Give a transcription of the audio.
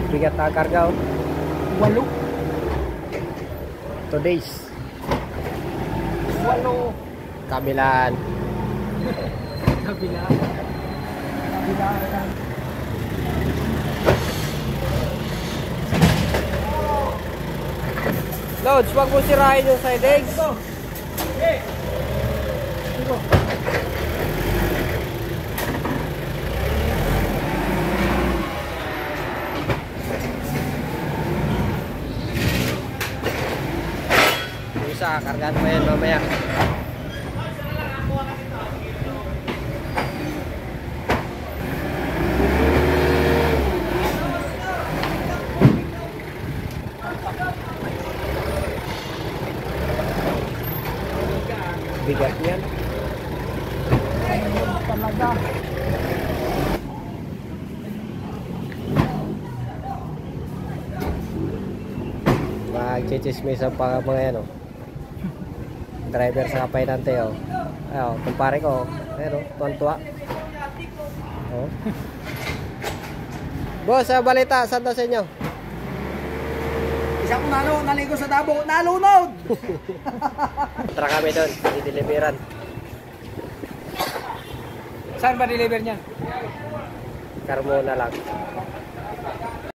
Bigat na karga, oh. 8. 2 days. 8. Kabilaan. Kabilaan. Kabilaan. Lods, wag mo sirahin yung side eggs. Okay. Isa, kargaan mo yan mamaya. Bigat yan. Talaga. Magchichismisan pa mga yan, oh. Driver sa kapainante, oh. Ayo, kumpare ko, pero tuwan-tuwa. Oh. Boss, balita, saan daw sa inyo? Isang naligo sa Davao, nalunod! Tara kami doon, i-deliveran. Saan ba deliver niyan? Carmona lang.